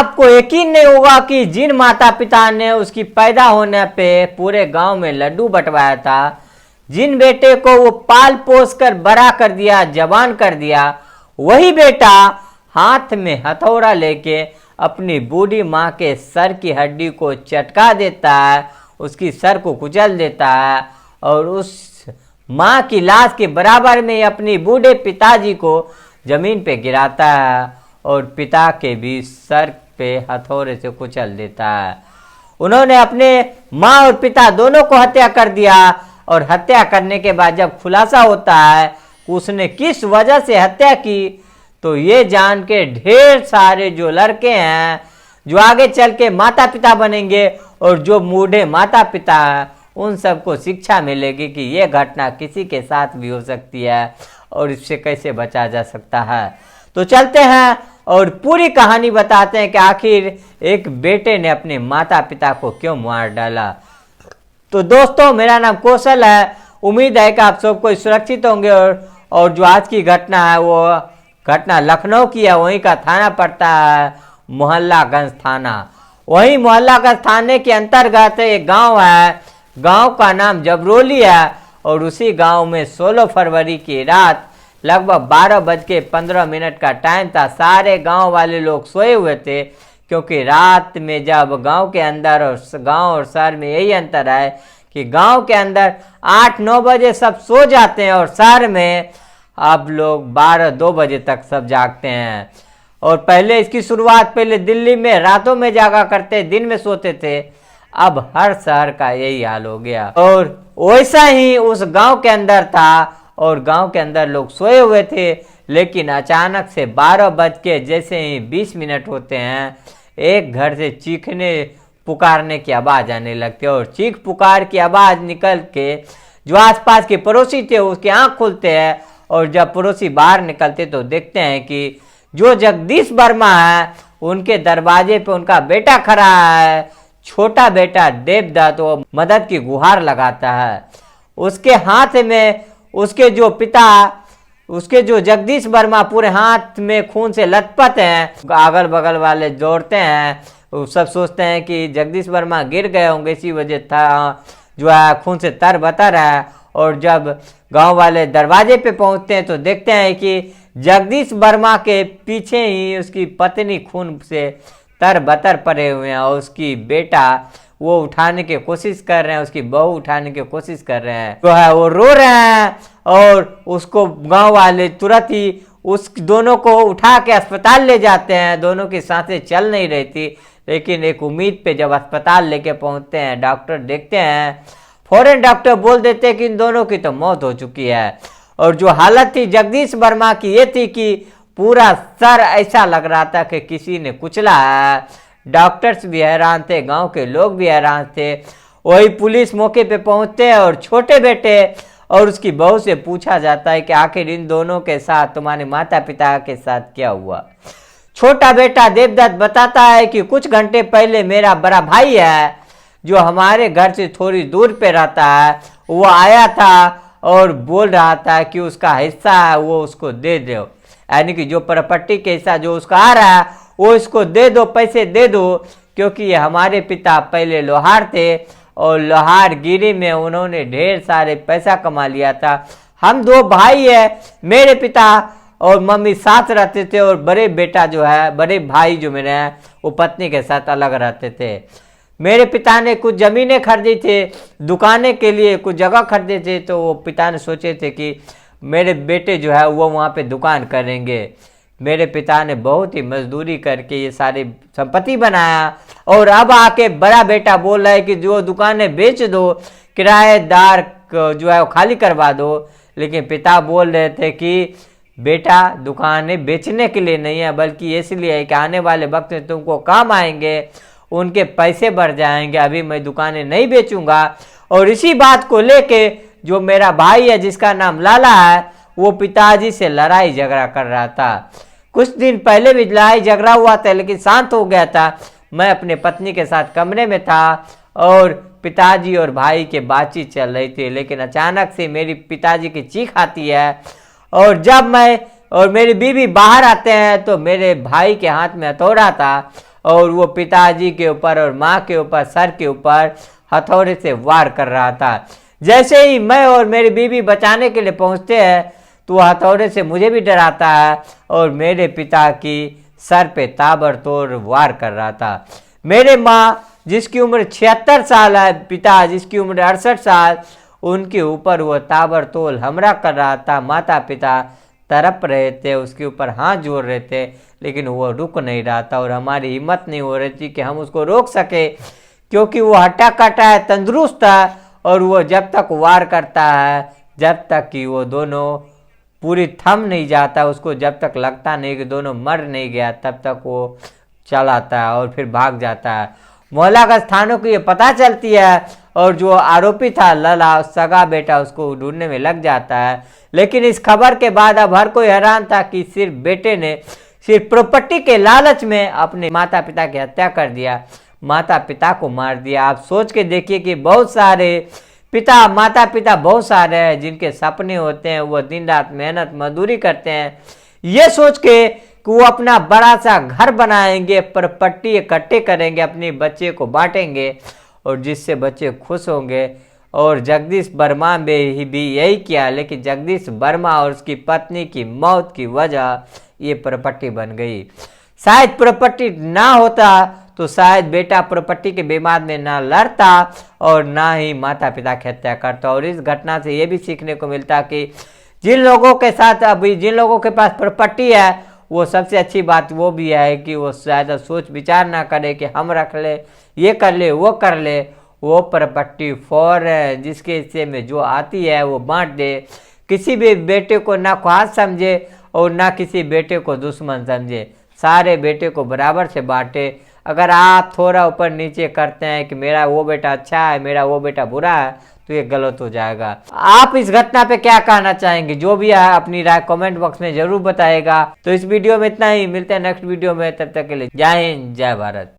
आपको यकीन नहीं होगा कि जिन माता पिता ने उसकी पैदा होने पे पूरे गांव में लड्डू बंटवाया था, जिन बेटे को वो पाल पोस कर बड़ा कर दिया, जवान कर दिया, वही बेटा हाथ में हथौड़ा लेके अपनी बूढ़ी माँ के सर की हड्डी को चटका देता है, उसकी सर को कुचल देता है और उस माँ की लाश के बराबर में अपनी बूढ़े पिताजी को जमीन पे गिराता है और पिता के भी सर पे हथौड़े से कुचल देता है। उन्होंने अपने माँ और पिता दोनों को हत्या कर दिया और हत्या करने के बाद जब खुलासा होता है उसने किस वजह से हत्या की, तो ये जान के ढेर सारे जो लड़के हैं जो आगे चल के माता पिता बनेंगे और जो बूढ़े माता पिता हैं उन सबको शिक्षा मिलेगी कि ये घटना किसी के साथ भी हो सकती है और इससे कैसे बचा जा सकता है। तो चलते हैं और पूरी कहानी बताते हैं कि आखिर एक बेटे ने अपने माता पिता को क्यों मार डाला। तो दोस्तों, मेरा नाम कौशल है। उम्मीद है कि आप सबको सुरक्षित होंगे और जो आज की घटना है वो घटना लखनऊ की है। वहीं का थाना पड़ता है मोहल्लागंज थाना। वहीं मोहल्लागंज थाने के अंतर्गत एक गांव है, गांव का नाम जबरोली है और उसी गांव में 16 फरवरी की रात लगभग 12:15 का टाइम था। सारे गांव वाले लोग सोए हुए थे क्योंकि रात में जब गांव के अंदर और गांव और शहर में यही अंतर है कि गांव के अंदर 8-9 बजे सब सो जाते हैं और शहर में अब लोग 12-2 बजे तक सब जागते हैं। और पहले इसकी शुरुआत पहले दिल्ली में रातों में जागा करते, दिन में सोते थे। अब हर शहर का यही हाल हो गया और वैसा ही उस गांव के अंदर था और गांव के अंदर लोग सोए हुए थे। लेकिन अचानक से 12 बज के जैसे ही 20 मिनट होते हैं, एक घर से चीखने पुकारने की आवाज़ आने लगती है और चीख पुकार की आवाज़ निकल के जो आसपास के पड़ोसी थे उसके आँख खुलते हैं और जब पड़ोसी बाहर निकलते तो देखते हैं कि जो जगदीश वर्मा है उनके दरवाजे पे उनका बेटा खड़ा है, छोटा बेटा देवदत्त। वो मदद की गुहार लगाता है। उसके हाथ में उसके जो पिता, उसके जो जगदीश वर्मा पूरे हाथ में खून से लथपथ हैं। अगल बगल वाले दौड़ते हैं, वो सब सोचते हैं कि जगदीश वर्मा गिर गए होंगे, इसी वजह था जो है खून से तरबतर है। और जब गांव वाले दरवाजे पे पहुंचते हैं तो देखते हैं कि जगदीश वर्मा के पीछे ही उसकी पत्नी खून से तरबतर पड़े हुए हैं और उसकी बेटा वो उठाने की कोशिश कर रहे हैं, उसकी बहू उठाने की कोशिश कर रहे हैं, जो है वो रो रहे हैं और उसको गांव वाले तुरंत ही उस दोनों को उठा के अस्पताल ले जाते हैं। दोनों की सांसें चल नहीं रही थी, लेकिन एक उम्मीद पे जब अस्पताल लेके पहुंचते हैं, डॉक्टर देखते हैं, फौरन डॉक्टर बोल देते हैं कि इन दोनों की तो मौत हो चुकी है। और जो हालत थी जगदीश वर्मा की ये थी कि पूरा सर ऐसा लग रहा था कि किसी ने कुचला है। डॉक्टर्स भी हैरान थे, गांव के लोग भी हैरान थे। वही पुलिस मौके पे पहुंचते हैं और छोटे बेटे और उसकी बहू से पूछा जाता है कि आखिर इन दोनों के साथ, तुम्हारे माता पिता के साथ क्या हुआ। छोटा बेटा देवदत्त बताता है कि कुछ घंटे पहले मेरा बड़ा भाई है जो हमारे घर से थोड़ी दूर पे रहता है, वो आया था और बोल रहा था कि उसका हिस्सा है वो उसको दे दो, यानी कि जो प्रॉपर्टी के हिस्सा जो उसका आ रहा है वो इसको दे दो, पैसे दे दो, क्योंकि ये हमारे पिता पहले लोहार थे और लोहार गिरी में उन्होंने ढेर सारे पैसा कमा लिया था। हम 2 भाई है, मेरे पिता और मम्मी साथ रहते थे और बड़े बेटा जो है, बड़े भाई जो मेरे हैं वो पत्नी के साथ अलग रहते थे। मेरे पिता ने कुछ ज़मीनें खरीदी थे, दुकानें के लिए कुछ जगह खरीदे थे, तो वो पिता ने सोचे थे कि मेरे बेटे जो है वो वहाँ पे दुकान करेंगे। मेरे पिता ने बहुत ही मजदूरी करके ये सारी संपत्ति बनाया और अब आके बड़ा बेटा बोल रहा है कि जो दुकानें बेच दो, किराएदार जो है वो खाली करवा दो। लेकिन पिता बोल रहे थे कि बेटा दुकानें बेचने के लिए नहीं है, बल्कि इसलिए है कि आने वाले वक्त में तुमको काम आएंगे, उनके पैसे बढ़ जाएंगे, अभी मैं दुकानें नहीं बेचूंगा। और इसी बात को लेके जो मेरा भाई है जिसका नाम लाला है वो पिताजी से लड़ाई झगड़ा कर रहा था। कुछ दिन पहले भी लड़ाई झगड़ा हुआ था लेकिन शांत हो गया था। मैं अपने पत्नी के साथ कमरे में था और पिताजी और भाई के बातचीत चल रही थी, लेकिन अचानक से मेरी पिताजी की चीख आती है और जब मैं और मेरी बीवी बाहर आते हैं तो मेरे भाई के हाथ में हथौड़ा था और वो पिताजी के ऊपर और माँ के ऊपर, सर के ऊपर हथौड़े से वार कर रहा था। जैसे ही मैं और मेरी बीवी बचाने के लिए पहुंचते हैं तो वह हथौड़े से मुझे भी डराता है और मेरे पिता की सर पे ताबड़तोड़ वार कर रहा था। मेरे माँ जिसकी उम्र 76 साल है, पिता जिसकी उम्र 68 साल, उनके ऊपर वो ताबड़तोड़ हमला कर रहा था। माता पिता तड़प रहे थे, उसके ऊपर हाथ जोड़ रहे थे, लेकिन वो रुक नहीं रहा था और हमारी हिम्मत नहीं हो रही थी कि हम उसको रोक सके, क्योंकि वो हट्टा कट्टा है, तंदुरुस्त है और वो जब तक वार करता है, जब तक कि वो दोनों पूरी थम नहीं जाता, उसको जब तक लगता नहीं कि दोनों मर नहीं गया, तब तक वो चलाता है और फिर भाग जाता है। मोहल्ला का स्थानों को ये पता चलती है और जो आरोपी था लला, सगा बेटा, उसको ढूंढने में लग जाता है। लेकिन इस खबर के बाद अब हर कोई हैरान था कि सिर्फ बेटे ने सिर्फ प्रॉपर्टी के लालच में अपने माता पिता की हत्या कर दिया, माता पिता को मार दिया। आप सोच के देखिए कि बहुत सारे पिता, माता पिता बहुत सारे हैं जिनके सपने होते हैं, वो दिन रात मेहनत मजदूरी करते हैं ये सोच के कि वो अपना बड़ा सा घर बनाएंगे, प्रॉपर्टी इकट्ठे करेंगे, अपने बच्चे को बांटेंगे और जिससे बच्चे खुश होंगे। और जगदीश वर्मा में भी यही किया, लेकिन जगदीश वर्मा और उसकी पत्नी की मौत की वजह ये प्रॉपर्टी बन गई। शायद प्रॉपर्टी ना होता तो शायद बेटा प्रॉपर्टी के विवाद में ना लड़ता और ना ही माता पिता की हत्या करता। और इस घटना से ये भी सीखने को मिलता कि जिन लोगों के साथ अभी जिन लोगों के पास प्रॉपर्टी है, वो सबसे अच्छी बात वो भी है कि वो ज़्यादा सोच विचार ना करे कि हम रख ले, ये कर ले, वो कर ले। वो प्रॉपर्टी फॉर जिसके हिस्से में जो आती है वो बांट दे, किसी भी बेटे को ना ख्वास समझे और ना किसी बेटे को दुश्मन समझे, सारे बेटे को बराबर से बांटे। अगर आप थोड़ा ऊपर नीचे करते हैं कि मेरा वो बेटा अच्छा है, मेरा वो बेटा बुरा है, तो ये गलत हो जाएगा। आप इस घटना पे क्या कहना चाहेंगे? जो भी है अपनी राय कमेंट बॉक्स में जरूर बताएगा। तो इस वीडियो में इतना ही, मिलते हैं नेक्स्ट वीडियो में, तब तक के लिए जय हिंद, जय भारत।